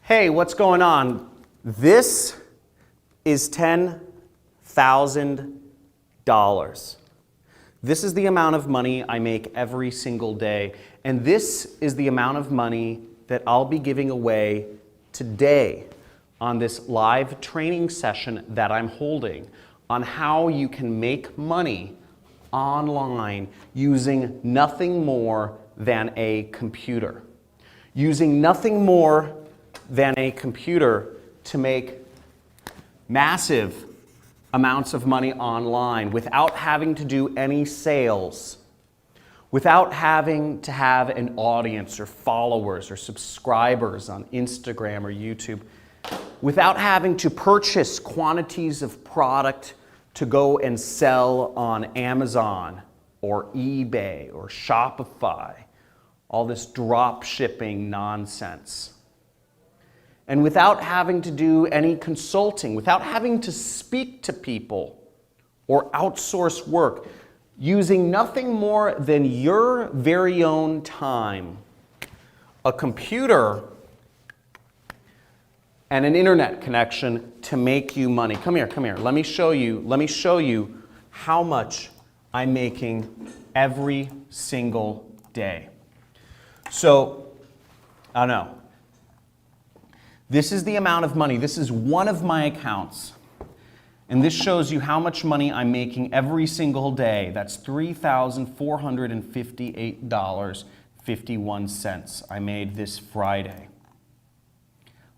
Hey, what's going on? This is $10,000. This is the amount of money I make every single day. And this is the amount of money that I'll be giving away today on this live training session that I'm holding on how you can make money online using nothing more than a computer. Using nothing more than a computer to make massive amounts of money online without having to do any sales, without having to have an audience or followers or subscribers on Instagram or YouTube, without having to purchase quantities of product to go and sell on Amazon or eBay or Shopify, all this drop shipping nonsense. And without having to do any consulting, without having to speak to people or outsource work, using nothing more than your very own time, a computer, and an internet connection to make you money. Come here. Let me show you how much I'm making every single day. So, I don't know. This is the amount of money. This is one of my accounts. And this shows you how much money I'm making every single day. That's $3,458.51 I made this Friday.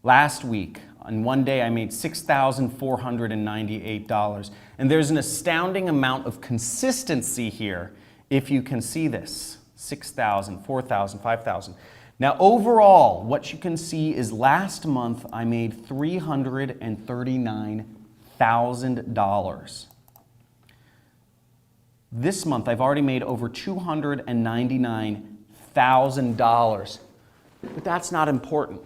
Last week, on one day, I made $6,498. And there's an astounding amount of consistency here, if you can see this. 6,000, 4,000, 5,000. Now overall, what you can see is last month I made $339,000. This month I've already made over $299,000. But that's not important.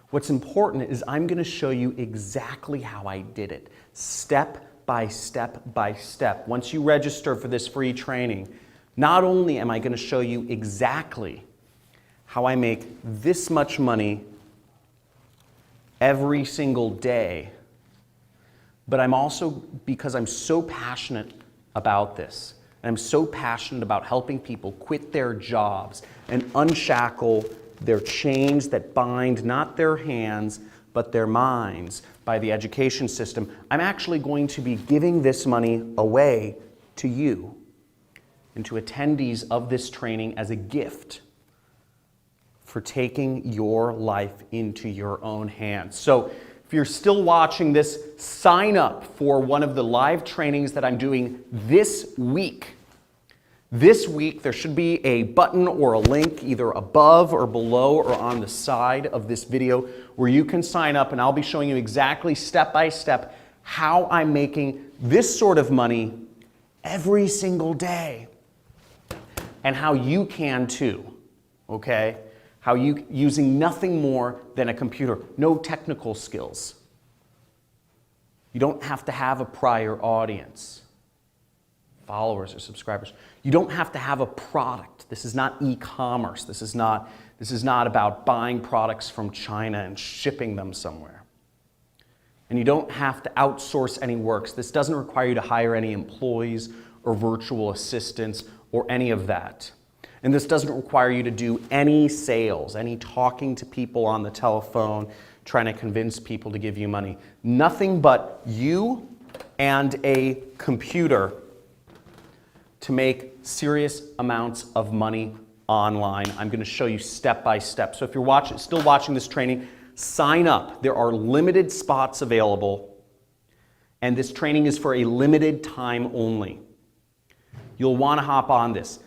What's important is I'm going to show you exactly how I did it, step by step by step. Once you register for this free training, not only am I going to show you exactly how I make this much money every single day, but I'm also, because I'm so passionate about this, and I'm so passionate about helping people quit their jobs and unshackle their chains that bind not their hands, but their minds by the education system, I'm actually going to be giving this money away to you and to attendees of this training as a gift for taking your life into your own hands. So if you're still watching this, sign up for one of the live trainings that I'm doing this week. This week, there should be a button or a link either above or below or on the side of this video where you can sign up, and I'll be showing you exactly step by step how I'm making this sort of money every single day and how you can too, okay? How you, using nothing more than a computer, no technical skills. You don't have to have a prior audience, followers or subscribers. You don't have to have a product. This is not e-commerce. This is not about buying products from China and shipping them somewhere. And you don't have to outsource any works. This doesn't require you to hire any employees or virtual assistants or any of that. And this doesn't require you to do any sales, any talking to people on the telephone, trying to convince people to give you money. Nothing but you and a computer to make serious amounts of money online. I'm going to show you step by step. So if you're still watching this training, sign up. There are limited spots available, and this training is for a limited time only. You'll want to hop on this.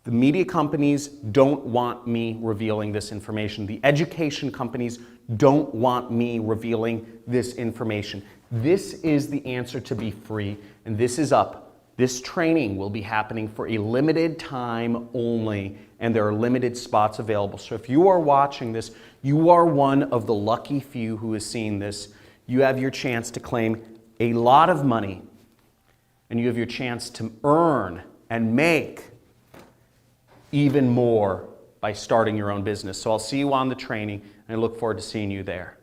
The media companies don't want me revealing this information. The education companies don't want me revealing this information. This is the answer to be free, and this is up. This training will be happening for a limited time only, and there are limited spots available. So if you are watching this, you are one of the lucky few who has seen this. You have your chance to claim a lot of money, and you have your chance to earn and make even more by starting your own business. So I'll see you on the training, and I look forward to seeing you there.